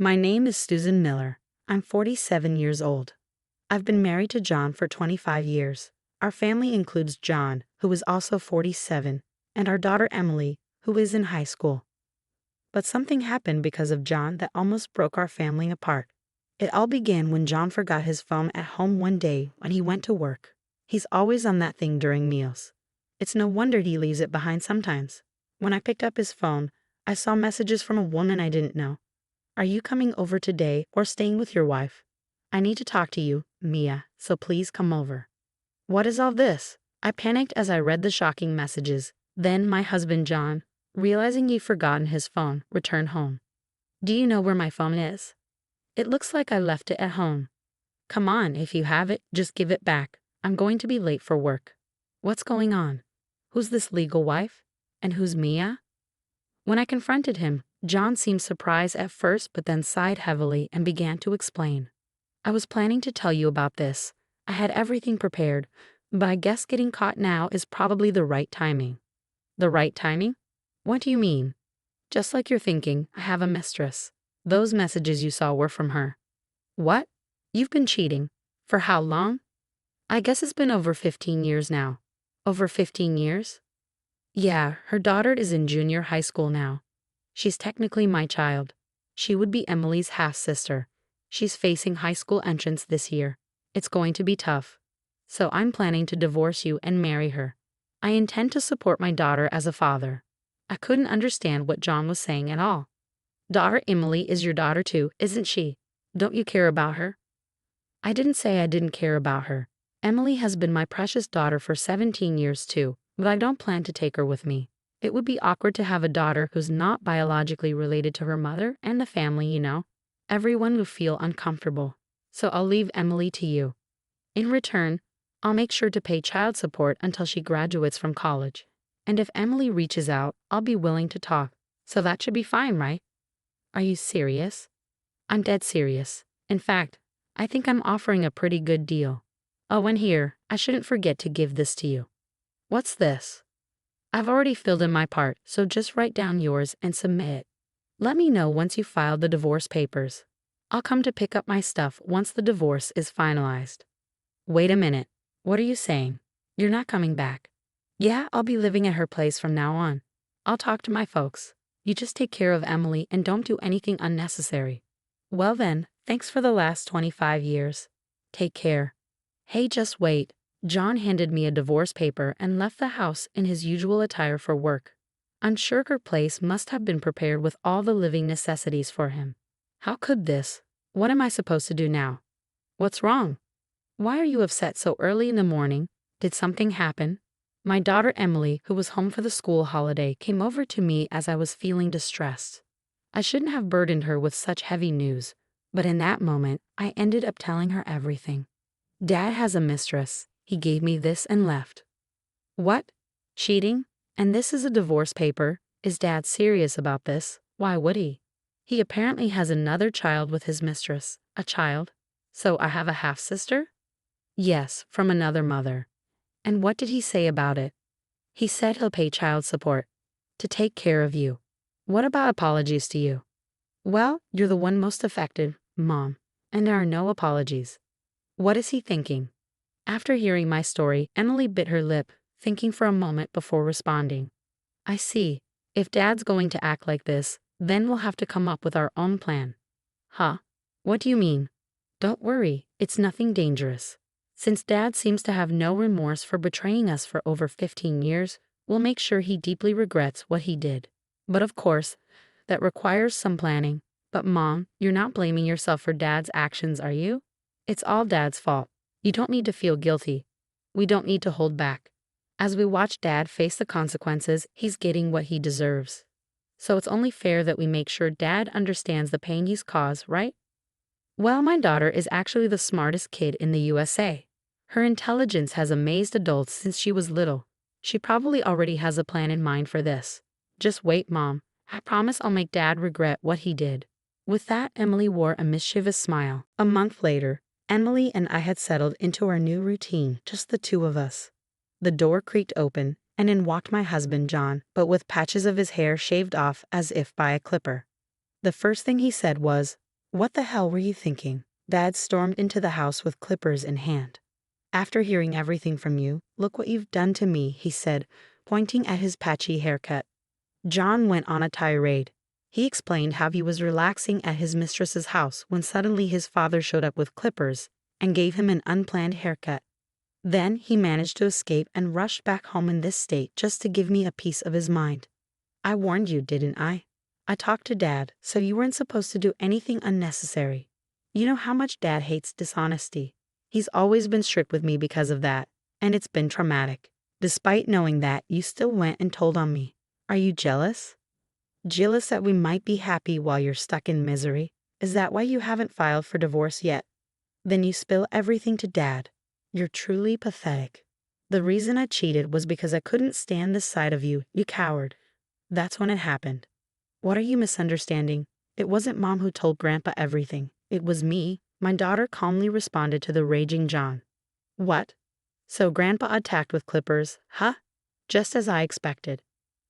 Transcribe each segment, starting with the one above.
My name is Susan Miller. I'm 47 years old. I've been married to John for 25 years. Our family includes John, who is also 47, and our daughter Emily, who is in high school. But something happened because of John that almost broke our family apart. It all began when John forgot his phone at home one day when he went to work. He's always on that thing during meals. It's no wonder he leaves it behind sometimes. When I picked up his phone, I saw messages from a woman I didn't know. Are you coming over today or staying with your wife? I need to talk to you, Mia, so please come over. What is all this? I panicked as I read the shocking messages. Then my husband John, realizing he'd forgotten his phone, returned home. Do you know where my phone is? It looks like I left it at home. Come on, if you have it, just give it back. I'm going to be late for work. What's going on? Who's this legal wife? And who's Mia? When I confronted him, John seemed surprised at first but then sighed heavily and began to explain. I was planning to tell you about this. I had everything prepared, but I guess getting caught now is probably the right timing. The right timing? What do you mean? Just like you're thinking, I have a mistress. Those messages you saw were from her. What? You've been cheating. For how long? I guess it's been over 15 years now. Over 15 years? Yeah, her daughter is in junior high school now. She's technically my child. She would be Emily's half-sister. She's facing high school entrance this year. It's going to be tough. So I'm planning to divorce you and marry her. I intend to support my daughter as a father. I couldn't understand what John was saying at all. Daughter Emily is your daughter too, isn't she? Don't you care about her? I didn't say I didn't care about her. Emily has been my precious daughter for 17 years too, but I don't plan to take her with me. It would be awkward to have a daughter who's not biologically related to her mother and the family, you know. Everyone would feel uncomfortable. So I'll leave Emily to you. In return, I'll make sure to pay child support until she graduates from college. And if Emily reaches out, I'll be willing to talk. So that should be fine, right? Are you serious? I'm dead serious. In fact, I think I'm offering a pretty good deal. Oh, and here, I shouldn't forget to give this to you. What's this? I've already filled in my part, so just write down yours and submit it. Let me know once you've filed the divorce papers. I'll come to pick up my stuff once the divorce is finalized. Wait a minute. What are you saying? You're not coming back. Yeah, I'll be living at her place from now on. I'll talk to my folks. You just take care of Emily and don't do anything unnecessary. Well then, thanks for the last 25 years. Take care. Hey, just wait. John handed me a divorce paper and left the house in his usual attire for work. I'm sure her place must have been prepared with all the living necessities for him. How could this? What am I supposed to do now? What's wrong? Why are you upset so early in the morning? Did something happen? My daughter Emily, who was home for the school holiday, came over to me as I was feeling distressed. I shouldn't have burdened her with such heavy news, but in that moment, I ended up telling her everything. Dad has a mistress. He gave me this and left. What? Cheating? And this is a divorce paper? Is Dad serious about this? Why would he? He apparently has another child with his mistress. A child? So I have a half-sister? Yes, from another mother. And what did he say about it? He said he'll pay child support. To take care of you. What about apologies to you? Well, you're the one most affected, Mom. And there are no apologies. What is he thinking? After hearing my story, Emily bit her lip, thinking for a moment before responding. I see. If Dad's going to act like this, then we'll have to come up with our own plan. Huh? What do you mean? Don't worry, it's nothing dangerous. Since Dad seems to have no remorse for betraying us for over 15 years, we'll make sure he deeply regrets what he did. But of course, that requires some planning. But Mom, you're not blaming yourself for Dad's actions, are you? It's all Dad's fault. You don't need to feel guilty. We don't need to hold back. As we watch Dad face the consequences, he's getting what he deserves. So it's only fair that we make sure Dad understands the pain he's caused, right? Well, my daughter is actually the smartest kid in the USA. Her intelligence has amazed adults since she was little. She probably already has a plan in mind for this. Just wait, Mom. I promise I'll make Dad regret what he did. With that, Emily wore a mischievous smile. A month later, Emily and I had settled into our new routine, just the two of us. The door creaked open, and in walked my husband John, but with patches of his hair shaved off as if by a clipper. The first thing he said was, What the hell were you thinking? Dad stormed into the house with clippers in hand. After hearing everything from you, look what you've done to me, he said, pointing at his patchy haircut. John went on a tirade. He explained how he was relaxing at his mistress's house when suddenly his father showed up with clippers and gave him an unplanned haircut. Then he managed to escape and rushed back home in this state just to give me a piece of his mind. I warned you, didn't I? I talked to Dad, so you weren't supposed to do anything unnecessary. You know how much Dad hates dishonesty. He's always been strict with me because of that, and it's been traumatic. Despite knowing that, you still went and told on me. Are you jealous? Jealous that we might be happy while you're stuck in misery? Is that why you haven't filed for divorce yet? Then you spill everything to Dad. You're truly pathetic. The reason I cheated was because I couldn't stand the sight of you, you coward. That's when it happened. What are you misunderstanding? It wasn't Mom who told Grandpa everything. It was me. My daughter calmly responded to the raging John. What? So Grandpa attacked with clippers, huh? Just as I expected.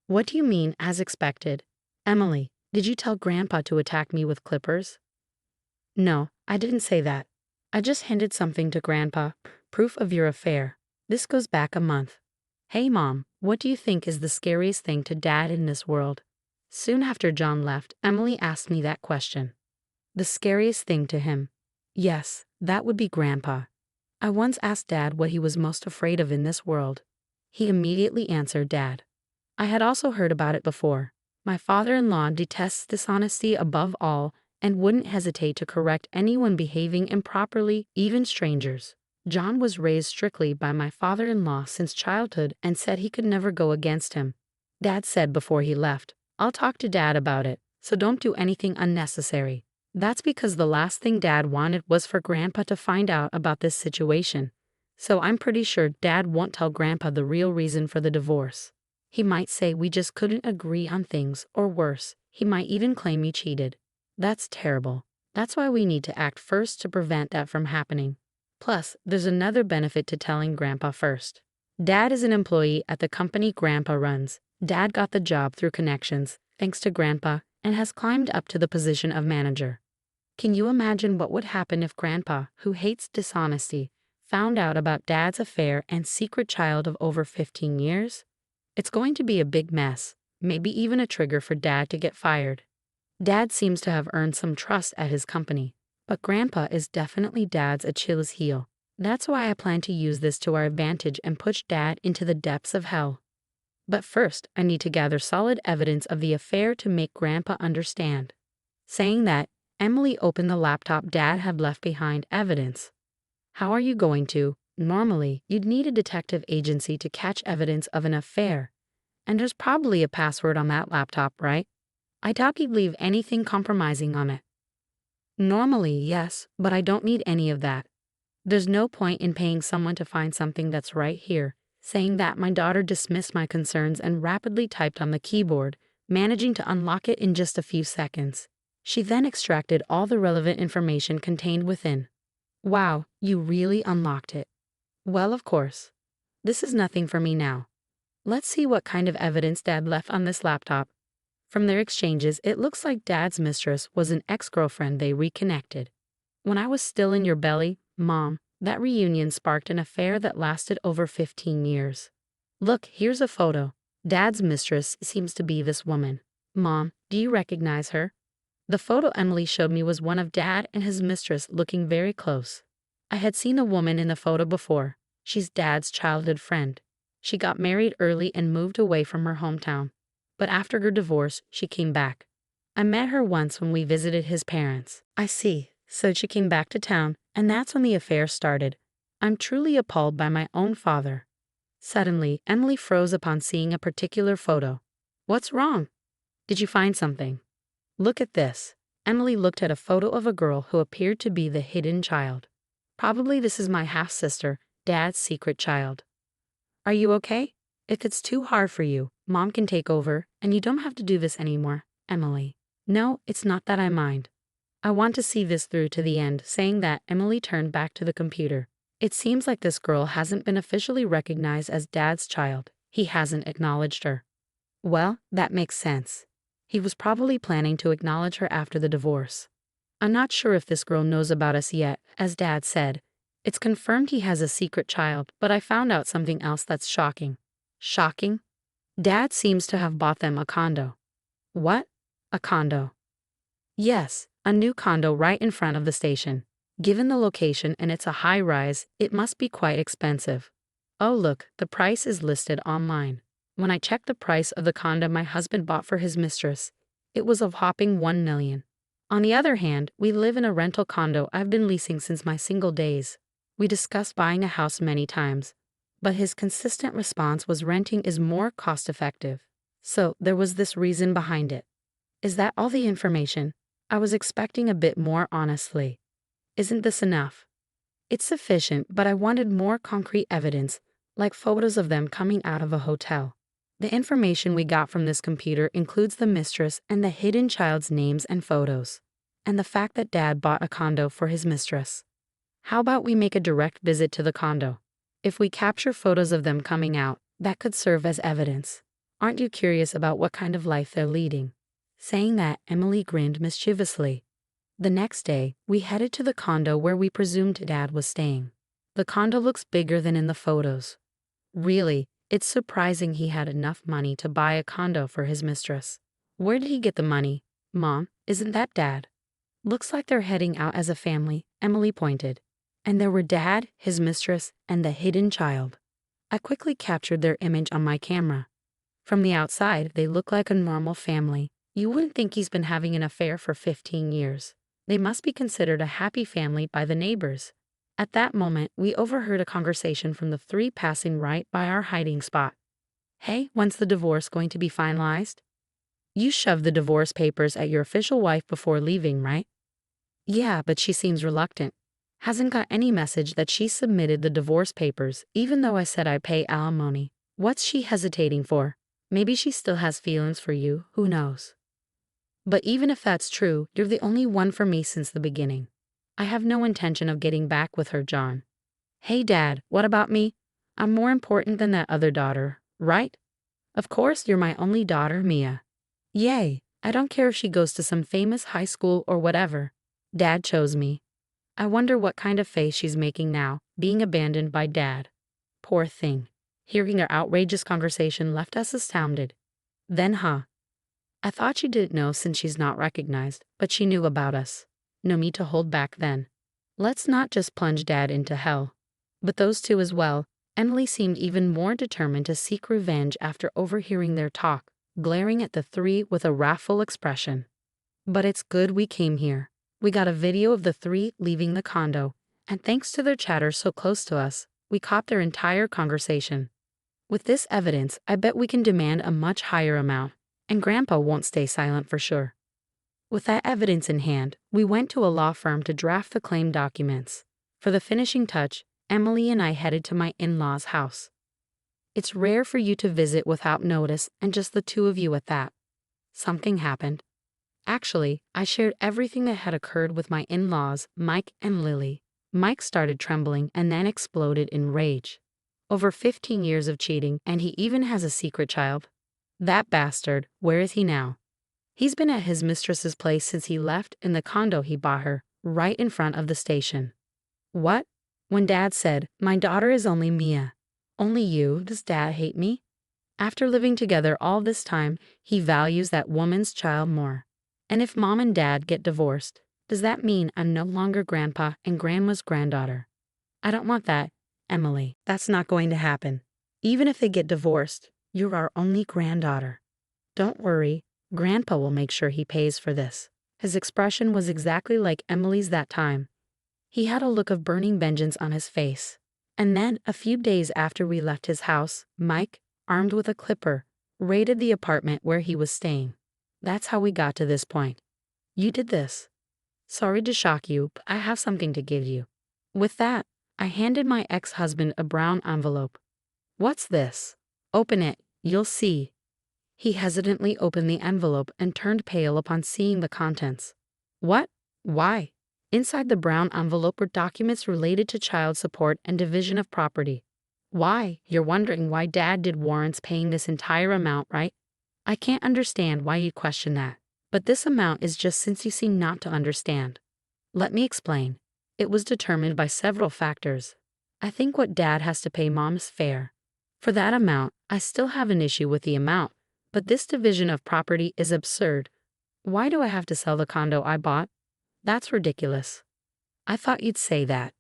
What do you mean, as expected? Emily, did you tell Grandpa to attack me with clippers? No, I didn't say that. I just handed something to Grandpa, proof of your affair. This goes back a month. Hey Mom, what do you think is the scariest thing to Dad in this world? Soon after John left, Emily asked me that question. The scariest thing to him? Yes, that would be Grandpa. I once asked Dad what he was most afraid of in this world. He immediately answered Dad. I had also heard about it before. My father-in-law detests dishonesty above all and wouldn't hesitate to correct anyone behaving improperly, even strangers. John was raised strictly by my father-in-law since childhood and said he could never go against him. Dad said before he left, I'll talk to Dad about it, so don't do anything unnecessary. That's because the last thing Dad wanted was for Grandpa to find out about this situation. So I'm pretty sure Dad won't tell Grandpa the real reason for the divorce. He might say we just couldn't agree on things, or worse, he might even claim you cheated. That's terrible. That's why we need to act first to prevent that from happening. Plus, there's another benefit to telling Grandpa first. Dad is an employee at the company Grandpa runs. Dad got the job through connections, thanks to Grandpa, and has climbed up to the position of manager. Can you imagine what would happen if Grandpa, who hates dishonesty, found out about Dad's affair and secret child of over 15 years? It's going to be a big mess, maybe even a trigger for Dad to get fired. Dad seems to have earned some trust at his company, but Grandpa is definitely Dad's Achilles heel. That's why I plan to use this to our advantage and push Dad into the depths of hell. But first, I need to gather solid evidence of the affair to make Grandpa understand. Saying that, Emily opened the laptop Dad had left behind. Evidence. How are you going to? Normally, you'd need a detective agency to catch evidence of an affair. And there's probably a password on that laptop, right? I doubt you'd leave anything compromising on it. Normally, yes, but I don't need any of that. There's no point in paying someone to find something that's right here. Saying that, my daughter dismissed my concerns and rapidly typed on the keyboard, managing to unlock it in just a few seconds. She then extracted all the relevant information contained within. Wow, you really unlocked it. Well, of course. This is nothing for me now. Let's see what kind of evidence Dad left on this laptop. From their exchanges, it looks like Dad's mistress was an ex-girlfriend they reconnected. When I was still in your belly, Mom, that reunion sparked an affair that lasted over 15 years. Look, here's a photo. Dad's mistress seems to be this woman. Mom, do you recognize her? The photo Emily showed me was one of Dad and his mistress looking very close. I had seen a woman in the photo before. She's Dad's childhood friend. She got married early and moved away from her hometown. But after her divorce, she came back. I met her once when we visited his parents. I see. So she came back to town, and that's when the affair started. I'm truly appalled by my own father. Suddenly, Emily froze upon seeing a particular photo. What's wrong? Did you find something? Look at this. Emily looked at a photo of a girl who appeared to be the hidden child. Probably this is my half-sister, Dad's secret child. Are you okay? If it's too hard for you, Mom can take over, and you don't have to do this anymore, Emily. No, it's not that I mind. I want to see this through to the end. Saying that, Emily turned back to the computer. It seems like this girl hasn't been officially recognized as Dad's child. He hasn't acknowledged her. Well, that makes sense. He was probably planning to acknowledge her after the divorce. I'm not sure if this girl knows about us yet, as Dad said. It's confirmed he has a secret child, but I found out something else that's shocking. Shocking? Dad seems to have bought them a condo. What? A condo? Yes, a new condo right in front of the station. Given the location and it's a high-rise, it must be quite expensive. Oh look, the price is listed online. When I checked the price of the condo my husband bought for his mistress, it was a whopping $1 million. On the other hand, we live in a rental condo I've been leasing since my single days. We discussed buying a house many times, but his consistent response was renting is more cost-effective. So there was this reason behind it. Is that all the information? I was expecting a bit more, honestly. Isn't this enough? It's sufficient, but I wanted more concrete evidence, like photos of them coming out of a hotel. The information we got from this computer includes the mistress and the hidden child's names and photos, and the fact that Dad bought a condo for his mistress. How about we make a direct visit to the condo? If we capture photos of them coming out, that could serve as evidence. Aren't you curious about what kind of life they're leading? Saying that, Emily grinned mischievously. The next day, we headed to the condo where we presumed Dad was staying. The condo looks bigger than in the photos. Really, it's surprising he had enough money to buy a condo for his mistress. Where did he get the money? Mom, isn't that Dad? Looks like they're heading out as a family, Emily pointed. And there were Dad, his mistress, and the hidden child. I quickly captured their image on my camera. From the outside, they look like a normal family. You wouldn't think he's been having an affair for 15 years. They must be considered a happy family by the neighbors. At that moment, we overheard a conversation from the three passing right by our hiding spot. Hey, when's the divorce going to be finalized? You shoved the divorce papers at your official wife before leaving, right? Yeah, but she seems reluctant. Hasn't got any message that she submitted the divorce papers, even though I said I'd pay alimony. What's she hesitating for? Maybe she still has feelings for you, who knows? But even if that's true, you're the only one for me since the beginning. I have no intention of getting back with her, John. Hey Dad, what about me? I'm more important than that other daughter, right? Of course you're my only daughter, Mia. Yay, I don't care if she goes to some famous high school or whatever. Dad chose me. I wonder what kind of face she's making now, being abandoned by Dad. Poor thing. Hearing their outrageous conversation left us astounded. Then, I thought she didn't know since she's not recognized, but she knew about us. No need to hold back then. Let's not just plunge Dad into hell. But those two as well. Emily seemed even more determined to seek revenge after overhearing their talk, glaring at the three with a wrathful expression. But it's good we came here. We got a video of the three leaving the condo, and thanks to their chatter so close to us, we caught their entire conversation. With this evidence, I bet we can demand a much higher amount, and Grandpa won't stay silent for sure. With that evidence in hand, we went to a law firm to draft the claim documents. For the finishing touch, Emily and I headed to my in-laws' house. It's rare for you to visit without notice and just the two of you at that. Something happened. Actually, I shared everything that had occurred with my in-laws, Mike and Lily. Mike started trembling and then exploded in rage. Over 15 years of cheating, and he even has a secret child. That bastard, where is he now? He's been at his mistress's place since he left in the condo he bought her, right in front of the station. What? When Dad said, my daughter is only Mia. Only you, does Dad hate me? After living together all this time, he values that woman's child more. And if Mom and Dad get divorced, does that mean I'm no longer Grandpa and Grandma's granddaughter? I don't want that, Emily. That's not going to happen. Even if they get divorced, you're our only granddaughter. Don't worry, Grandpa will make sure he pays for this. His expression was exactly like Emily's that time. He had a look of burning vengeance on his face. And then, a few days after we left his house, Mike, armed with a clipper, raided the apartment where he was staying. That's how we got to this point. You did this. Sorry to shock you, but I have something to give you. With that, I handed my ex-husband a brown envelope. What's this? Open it, you'll see. He hesitantly opened the envelope and turned pale upon seeing the contents. What? Why? Inside the brown envelope were documents related to child support and division of property. Why? You're wondering why Dad did warrants paying this entire amount, right? I can't understand why you question that. But this amount is just since you seem not to understand. Let me explain. It was determined by several factors. I think what Dad has to pay Mom is fair. For that amount, I still have an issue with the amount, but this division of property is absurd. Why do I have to sell the condo I bought? That's ridiculous. I thought you'd say that.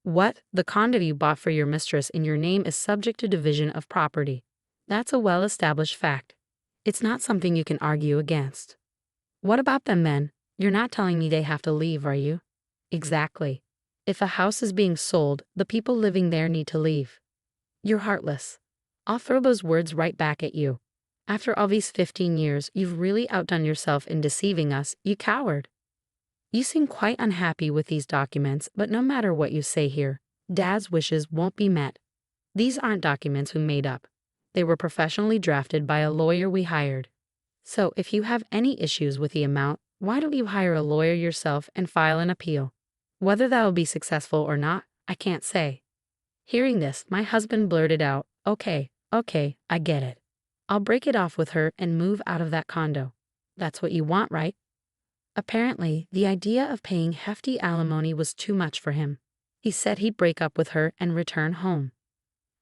What? The condo you bought for your mistress in your name is subject to division of property. That's a well-established fact. It's not something you can argue against. What about them then? You're not telling me they have to leave, are you? Exactly. If a house is being sold, the people living there need to leave. You're heartless. I'll throw those words right back at you. After all these 15 years, you've really outdone yourself in deceiving us, you coward. You seem quite unhappy with these documents, but no matter what you say here, Dad's wishes won't be met. These aren't documents we made up. They were professionally drafted by a lawyer we hired. So if you have any issues with the amount, why don't you hire a lawyer yourself and file an appeal? Whether that will be successful or not, I can't say. Hearing this, my husband blurted out, okay, I get it. I'll break it off with her and move out of that condo. That's what you want, right? Apparently, the idea of paying hefty alimony was too much for him. He said he'd break up with her and return home.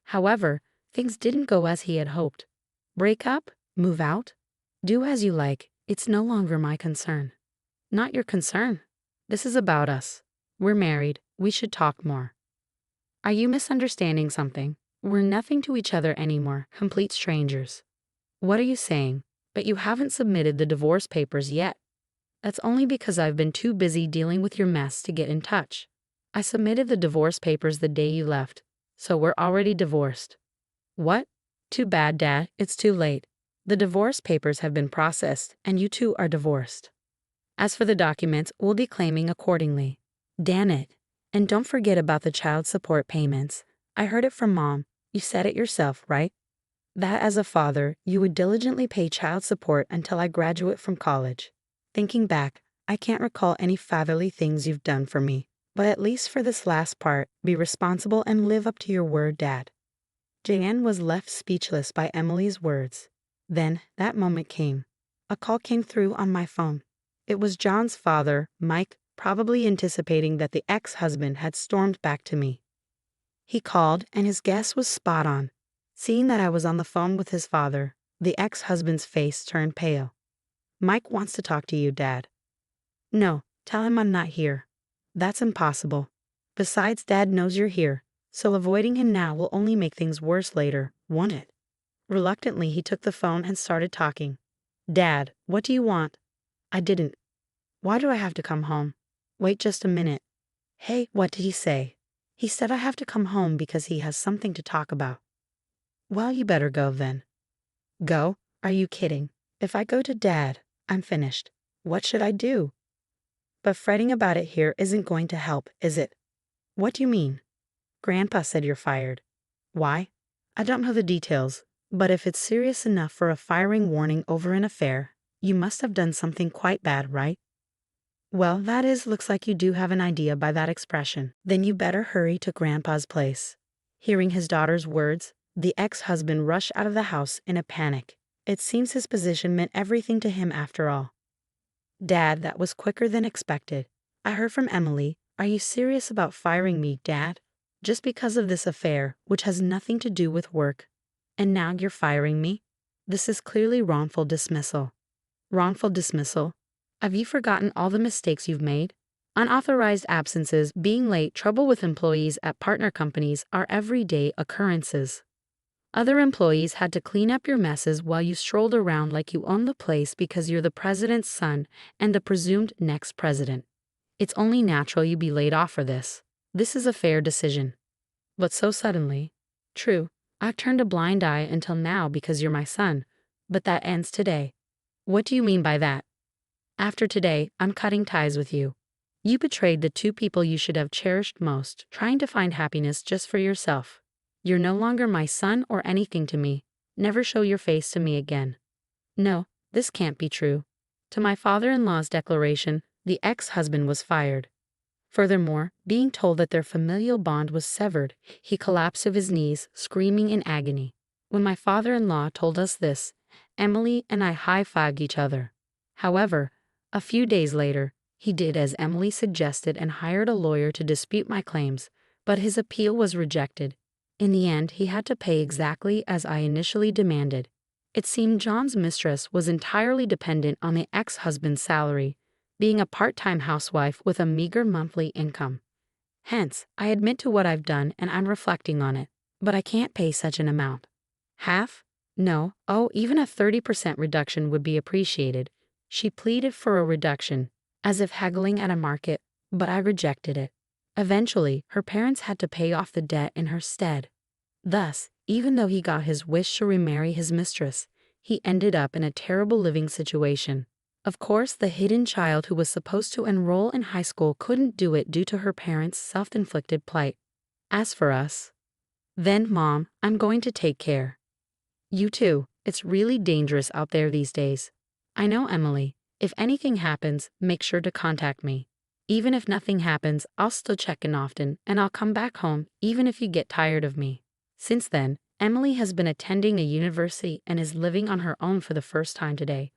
However, things didn't go as he had hoped. Break up? Move out? Do as you like, it's no longer my concern. Not your concern. This is about us. We're married, we should talk more. Are you misunderstanding something? We're nothing to each other anymore, complete strangers. What are you saying? But you haven't submitted the divorce papers yet. That's only because I've been too busy dealing with your mess to get in touch. I submitted the divorce papers the day you left, so we're already divorced. What? Too bad, Dad, it's too late. The divorce papers have been processed, and you two are divorced. As for the documents, we'll be claiming accordingly. Damn it. And don't forget about the child support payments. I heard it from Mom. You said it yourself, right? That as a father, you would diligently pay child support until I graduate from college. Thinking back, I can't recall any fatherly things you've done for me, but at least for this last part, be responsible and live up to your word, Dad. Jan was left speechless by Emily's words. Then, that moment came. A call came through on my phone. It was John's father, Mike, probably anticipating that the ex-husband had stormed back to me. He called, and his guess was spot on. Seeing that I was on the phone with his father, the ex-husband's face turned pale. Mike wants to talk to you, Dad. No, tell him I'm not here. That's impossible. Besides, Dad knows you're here, so avoiding him now will only make things worse later, won't it? Reluctantly, he took the phone and started talking. Dad, what do you want? I didn't. Why do I have to come home? Wait just a minute. Hey, what did he say? He said I have to come home because he has something to talk about. Well, you better go then. Go? Are you kidding? If I go to Dad, I'm finished. What should I do? But fretting about it here isn't going to help, is it? What do you mean? Grandpa said you're fired. Why? I don't know the details, but if it's serious enough for a firing warning over an affair, you must have done something quite bad, right? Well, looks like you do have an idea by that expression. Then you better hurry to Grandpa's place. Hearing his daughter's words, the ex-husband rushed out of the house in a panic. It seems his position meant everything to him after all. Dad, that was quicker than expected. I heard from Emily. Are you serious about firing me, Dad? Just because of this affair, which has nothing to do with work. And now you're firing me? This is clearly wrongful dismissal. Wrongful dismissal? Have you forgotten all the mistakes you've made? Unauthorized absences, being late, trouble with employees at partner companies are everyday occurrences. Other employees had to clean up your messes while you strolled around like you own the place because you're the president's son and the presumed next president. It's only natural you be laid off for this. This is a fair decision. But so suddenly. True, I've turned a blind eye until now because you're my son, but that ends today. What do you mean by that? After today, I'm cutting ties with you. You betrayed the two people you should have cherished most, trying to find happiness just for yourself. You're no longer my son or anything to me. Never show your face to me again. No, this can't be true. To my father-in-law's declaration, the ex-husband was fired. Furthermore, being told that their familial bond was severed, he collapsed to his knees, screaming in agony. When my father-in-law told us this, Emily and I high-fived each other. However, a few days later, He did as Emily suggested and hired a lawyer to dispute my claims, but his appeal was rejected. In the end, he had to pay exactly as I initially demanded. It seemed John's mistress was entirely dependent on the ex-husband's salary, being a part-time housewife with a meager monthly income. Hence, I admit to what I've done and I'm reflecting on it, but I can't pay such an amount. Half? No, even a 30% reduction would be appreciated. She pleaded for a reduction, as if haggling at a market, but I rejected it. Eventually, her parents had to pay off the debt in her stead. Thus, even though he got his wish to remarry his mistress, he ended up in a terrible living situation. Of course, the hidden child who was supposed to enroll in high school couldn't do it due to her parents' self-inflicted plight. As for us, then Mom, I'm going to take care. You too, it's really dangerous out there these days. I know, Emily. If anything happens, make sure to contact me. Even if nothing happens, I'll still check in often, and I'll come back home even if you get tired of me. Since then, Emily has been attending a university and is living on her own for the first time today.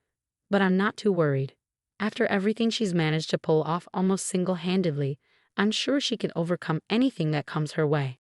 But I'm not too worried. After everything she's managed to pull off almost single-handedly, I'm sure she can overcome anything that comes her way.